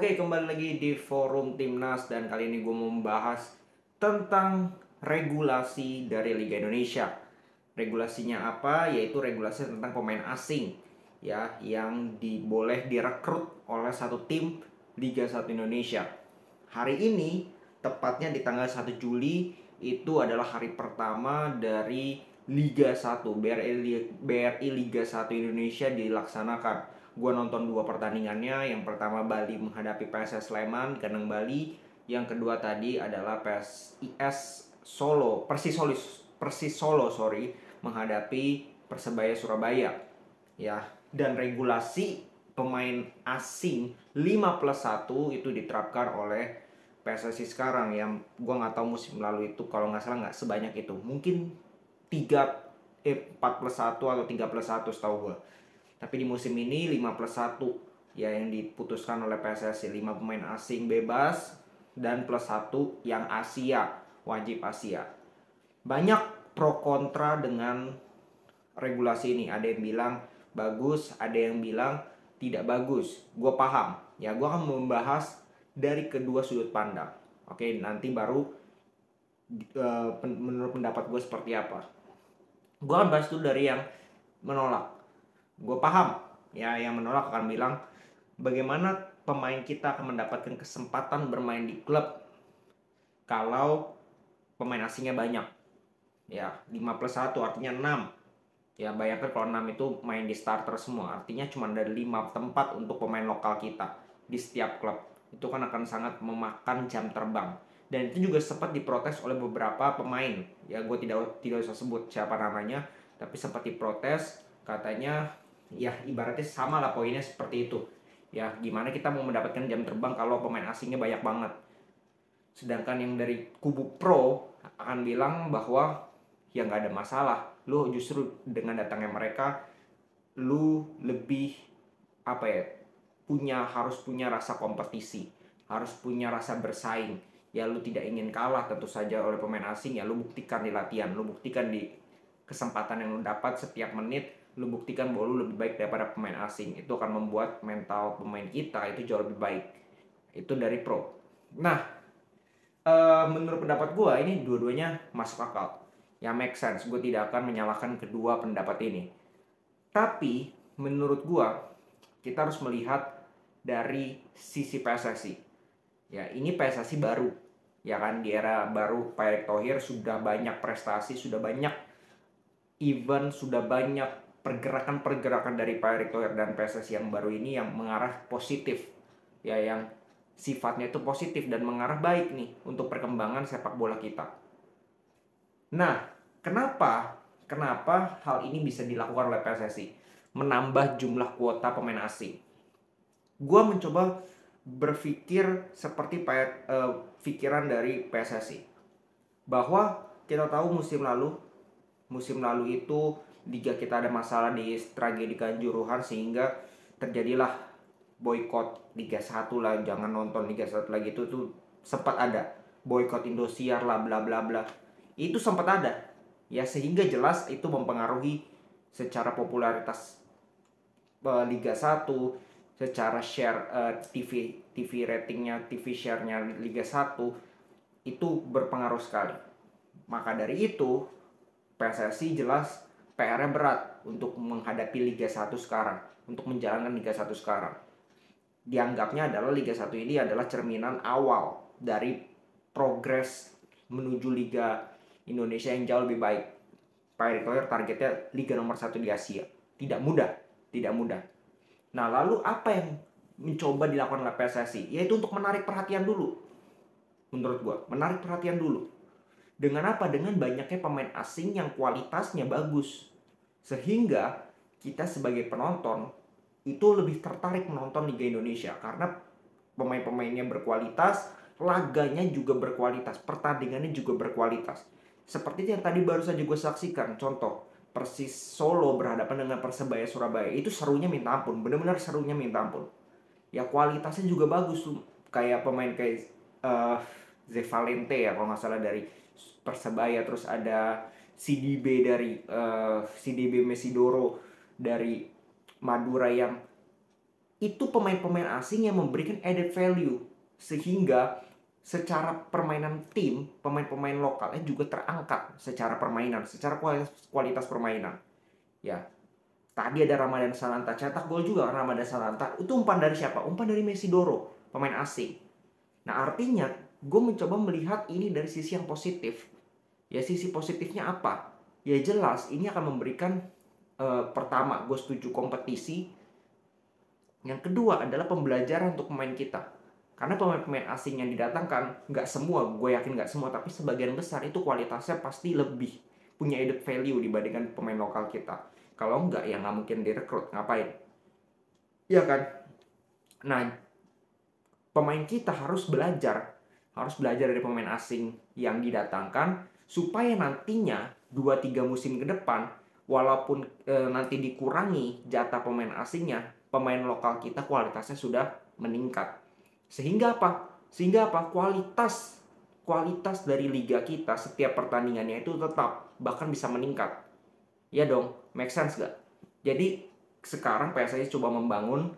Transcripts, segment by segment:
Oke, kembali lagi di forum Timnas dan kali ini gue mau membahas tentang regulasi dari Liga Indonesia. Regulasinya apa? Yaitu regulasi tentang pemain asing ya yang boleh direkrut oleh satu tim Liga 1 Indonesia. Hari ini, tepatnya di tanggal 1 Juli, itu adalah hari pertama dari Liga 1, BRI Liga 1 Indonesia dilaksanakan. Gue nonton dua pertandingannya. Yang pertama Bali menghadapi PSS Sleman, kandang Bali. Yang kedua tadi adalah Persis Solo menghadapi Persebaya Surabaya. Ya, dan regulasi pemain asing 5+1 itu diterapkan oleh PSSI sekarang. Yang gue nggak tahu musim lalu itu, kalau nggak salah nggak sebanyak itu, mungkin 4+1 atau 3+1 setahu gue. Tapi di musim ini 5+1 ya yang diputuskan oleh PSSI. 5 pemain asing bebas dan +1 yang Asia, wajib Asia. Banyak pro kontra dengan regulasi ini. Ada yang bilang bagus, ada yang bilang tidak bagus. Gue paham ya, gue akan membahas dari kedua sudut pandang. Oke, nanti baru menurut pendapat gue seperti apa. Gue akan bahas dulu dari yang menolak. Gue paham ya, yang menolak akan bilang bagaimana pemain kita akan mendapatkan kesempatan bermain di klub kalau pemain asingnya banyak. Ya, 5+1 artinya 6. Ya, bayangkan kalau 6 itu main di starter semua, artinya cuma ada 5 tempat untuk pemain lokal kita di setiap klub. Itu kan akan sangat memakan jam terbang. Dan itu juga sempat diprotes oleh beberapa pemain. Ya, gue tidak usah sebut siapa namanya, tapi sempat diprotes, katanya ya ibaratnya sama lah poinnya seperti itu. Ya, gimana kita mau mendapatkan jam terbang kalau pemain asingnya banyak banget. Sedangkan yang dari kubu pro akan bilang bahwa ya nggak ada masalah. Lu justru dengan datangnya mereka, lu lebih harus punya rasa kompetisi, harus punya rasa bersaing. Ya lu tidak ingin kalah tentu saja oleh pemain asing, ya lu buktikan di latihan, lu buktikan di kesempatan yang lu dapat setiap menit, lu buktikan bahwa lu lebih baik daripada pemain asing. Itu akan membuat mental pemain kita itu jauh lebih baik. Itu dari pro. Nah, menurut pendapat gue ini dua-duanya masuk akal. Ya make sense, gue tidak akan menyalahkan kedua pendapat ini. Tapi menurut gue kita harus melihat dari sisi PSSI. Ya, ini PSSI baru. Ya kan, di era baru Pak Erick Thohir sudah banyak prestasi, sudah banyak event, sudah banyak pergerakan-pergerakan dari Pak Erick Thohir dan PSSI yang baru ini yang mengarah positif. Ya, yang sifatnya itu positif dan mengarah baik nih untuk perkembangan sepak bola kita. Nah, kenapa hal ini bisa dilakukan oleh PSSI? Menambah jumlah kuota pemain asing. Gue mencoba berpikir seperti pikiran dari PSSI. Bahwa kita tahu musim lalu itu liga kita ada masalah di tragedi Kanjuruhan sehingga terjadilah boykot Liga 1 lah, jangan nonton Liga 1 lagi. Itu tuh sempat ada boykot Indosiar lah, bla bla bla. Itu sempat ada. Ya, sehingga jelas itu mempengaruhi secara popularitas Liga 1, secara share TV ratingnya, TV share-nya Liga 1 itu berpengaruh sekali. Maka dari itu PSSI jelas PR-nya berat untuk menghadapi Liga 1 sekarang, untuk menjalankan Liga 1 sekarang. Dianggapnya adalah Liga 1 ini adalah cerminan awal dari progres menuju Liga Indonesia yang jauh lebih baik. Pak Erick Thohir targetnya Liga nomor 1 di Asia. Tidak mudah. Nah, lalu apa yang mencoba dilakukan oleh PSSI? Yaitu untuk menarik perhatian dulu. Menurut gue, menarik perhatian dulu. Dengan apa? Dengan banyaknya pemain asing yang kualitasnya bagus. Sehingga kita sebagai penonton itu lebih tertarik menonton Liga Indonesia. Karena pemain-pemainnya berkualitas, laganya juga berkualitas, pertandingannya juga berkualitas. Seperti yang tadi baru saja gue saksikan, contoh Persis Solo berhadapan dengan Persebaya Surabaya, itu serunya minta ampun, benar-benar serunya minta ampun. Ya kualitasnya juga bagus tuh, kayak pemain kayak Ze Valente ya kalau nggak salah dari Persebaya, terus ada CDB Mesidoro dari Madura yang itu pemain-pemain asing yang memberikan added value, sehingga secara permainan tim, pemain-pemain lokalnya juga terangkat secara permainan, secara kualitas permainan. Ya, tadi ada Ramadan Sananta cetak gol juga. Ramadan Sananta itu umpan dari siapa? Umpan dari Messi Doro, pemain asing. Nah, artinya gue mencoba melihat ini dari sisi yang positif. Ya, sisi positifnya apa? Ya jelas ini akan memberikan pertama, gue setuju kompetisi. Yang kedua adalah pembelajaran untuk pemain kita. Karena pemain-pemain asing yang didatangkan, nggak semua, gue yakin nggak semua, tapi sebagian besar itu kualitasnya pasti lebih punya added value dibandingkan pemain lokal kita. Kalau nggak, ya nggak mungkin direkrut, ngapain? Iya kan? Nah, pemain kita harus belajar dari pemain asing yang didatangkan, supaya nantinya 2-3 musim ke depan, walaupun nanti dikurangi jatah pemain asingnya, pemain lokal kita kualitasnya sudah meningkat. Sehingga apa? Kualitas dari liga kita setiap pertandingannya itu tetap bahkan bisa meningkat. Ya dong, make sense gak? Jadi sekarang PSSI coba membangun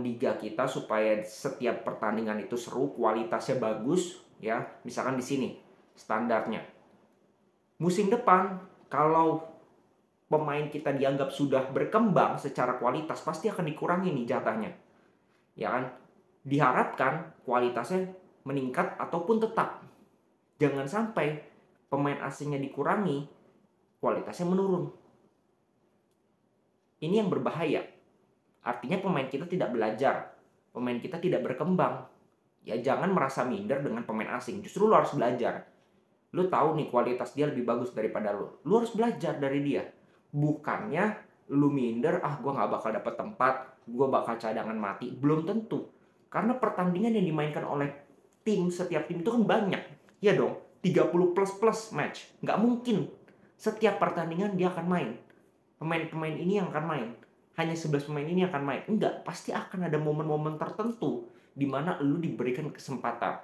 liga kita supaya setiap pertandingan itu seru, kualitasnya bagus, ya. Misalkan di sini standarnya. Musim depan kalau pemain kita dianggap sudah berkembang secara kualitas, pasti akan dikurangi nih jatahnya. Ya kan? Diharapkan kualitasnya meningkat ataupun tetap. Jangan sampai pemain asingnya dikurangi, kualitasnya menurun. Ini yang berbahaya. Artinya pemain kita tidak belajar, pemain kita tidak berkembang. Ya jangan merasa minder dengan pemain asing, justru lo harus belajar. Lo tahu nih kualitas dia lebih bagus daripada lo harus belajar dari dia. Bukannya lo minder, gue gak bakal dapet tempat, gue bakal cadangan mati. Belum tentu. Karena pertandingan yang dimainkan oleh setiap tim itu kan banyak. Ya dong, 30 plus match. Gak mungkin setiap pertandingan dia akan main. Pemain-pemain ini yang akan main. Hanya 11 pemain ini akan main. Enggak, pasti akan ada momen-momen tertentu di mana lu diberikan kesempatan.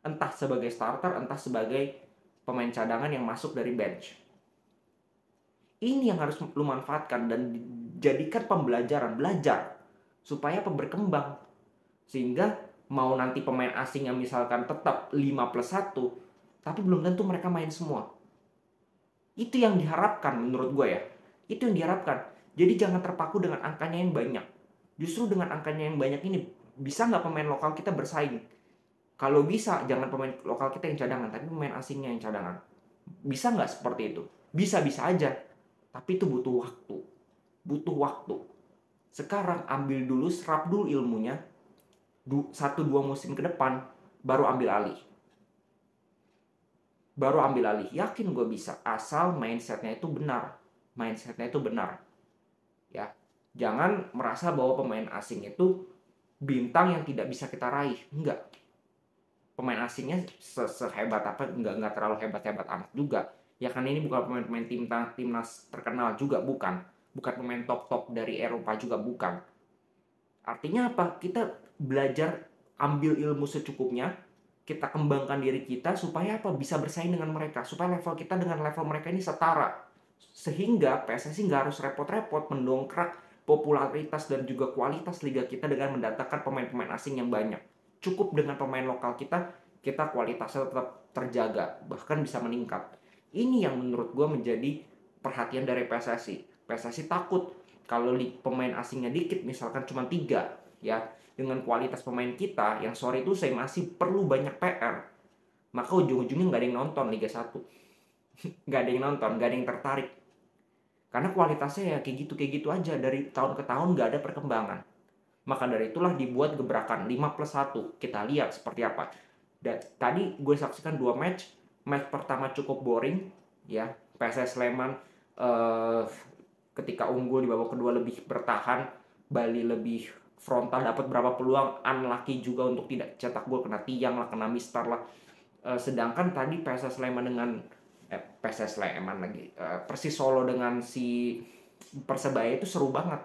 Entah sebagai starter, entah sebagai pemain cadangan yang masuk dari bench. Ini yang harus lu manfaatkan dan jadikan pembelajaran. Belajar supaya berkembang. Sehingga mau nanti pemain asing yang misalkan tetap 5+1, tapi belum tentu mereka main semua. Itu yang diharapkan menurut gue ya. Itu yang diharapkan. Jadi jangan terpaku dengan angkanya yang banyak. Justru dengan angkanya yang banyak ini, bisa nggak pemain lokal kita bersaing? Kalau bisa, jangan pemain lokal kita yang cadangan, tapi pemain asingnya yang cadangan. Bisa nggak seperti itu? Bisa-bisa aja. Tapi itu butuh waktu. Butuh waktu. Sekarang ambil dulu, serap dulu ilmunya. 1-2 musim ke depan, baru ambil alih. Yakin gue bisa. Asal mindsetnya itu benar. Ya, jangan merasa bahwa pemain asing itu bintang yang tidak bisa kita raih. Enggak. Pemain asingnya sehebat apa, enggak terlalu hebat-hebat amat juga. Ya kan ini bukan pemain timnas terkenal juga, bukan pemain top dari Eropa juga, bukan. Artinya apa? Kita belajar, ambil ilmu secukupnya, kita kembangkan diri kita supaya apa? Bisa bersaing dengan mereka, supaya level kita dengan level mereka ini setara. Sehingga PSSI nggak harus repot-repot mendongkrak popularitas dan juga kualitas liga kita dengan mendatangkan pemain-pemain asing yang banyak. Cukup dengan pemain lokal kita kualitasnya tetap terjaga, bahkan bisa meningkat. Ini yang menurut gue menjadi perhatian dari PSSI. PSSI takut kalau pemain asingnya dikit, misalkan cuma 3, ya, dengan kualitas pemain kita yang sorry itu saya masih perlu banyak PR, maka ujung-ujungnya nggak ada yang nonton Liga 1. Nggak ada yang nonton, nggak ada yang tertarik. Karena kualitasnya ya kayak gitu aja, dari tahun ke tahun nggak ada perkembangan. Maka dari itulah dibuat gebrakan 5+1. Kita lihat seperti apa. Dan tadi gue saksikan 2 match. Match pertama cukup boring, ya. PSS Sleman ketika unggul di babak kedua lebih bertahan, Bali lebih frontal, dapat berapa peluang, unlucky juga untuk tidak cetak gol, kena tiang lah, kena mistar lah. Sedangkan tadi PSS Sleman dengan Persis Solo dengan si Persebaya itu seru banget.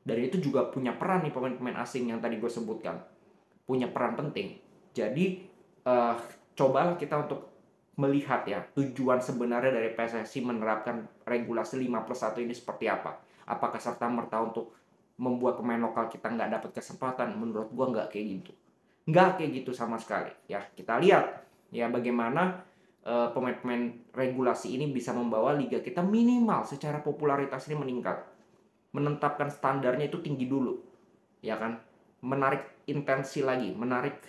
Dan itu juga punya peran nih pemain-pemain asing yang tadi gue sebutkan. Punya peran penting. Jadi cobalah kita untuk melihat ya tujuan sebenarnya dari PSSI menerapkan regulasi 5+1 ini seperti apa. Apakah serta-merta untuk membuat pemain lokal kita nggak dapat kesempatan. Menurut gua nggak kayak gitu. Nggak kayak gitu sama sekali. Ya, kita lihat ya bagaimana pemain-pemain regulasi ini bisa membawa liga kita minimal secara popularitas ini meningkat. Menetapkan standarnya itu tinggi dulu, ya kan? Menarik intensi lagi, menarik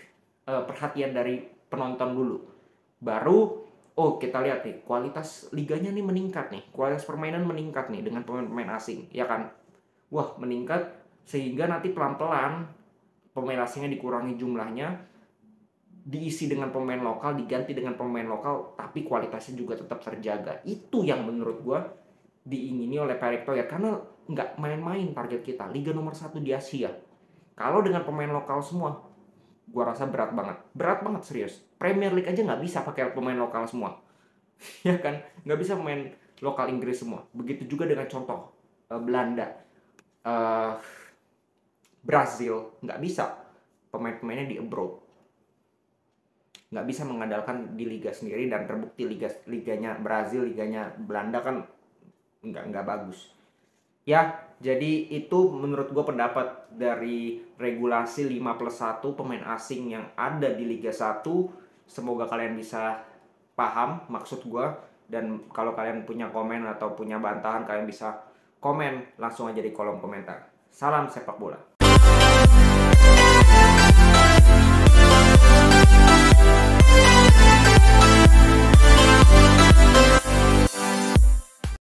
perhatian dari penonton dulu. Baru, oh kita lihat nih, kualitas liganya nih meningkat nih, kualitas permainan meningkat nih dengan pemain-pemain asing, ya kan? Wah, meningkat sehingga nanti pelan-pelan pemain asingnya dikurangi jumlahnya, diisi dengan pemain lokal, diganti dengan pemain lokal, tapi kualitasnya juga tetap terjaga. Itu yang menurut gue diingini oleh Pak Erick Thohir, karena nggak main-main target kita, Liga nomor 1 di Asia. Kalau dengan pemain lokal semua, gue rasa berat banget serius. Premier League aja nggak bisa pakai pemain lokal semua, ya kan? Nggak bisa pemain lokal Inggris semua. Begitu juga dengan contoh Belanda, eh, Brazil, nggak bisa pemain-pemainnya di abroad, nggak bisa mengandalkan di liga sendiri, dan terbukti liganya Brazil, liganya Belanda kan nggak bagus. Ya, jadi itu menurut gue pendapat dari regulasi 5+1 pemain asing yang ada di Liga 1. Semoga kalian bisa paham maksud gue. Dan kalau kalian punya komen atau punya bantahan, kalian bisa komen langsung aja di kolom komentar. Salam sepak bola.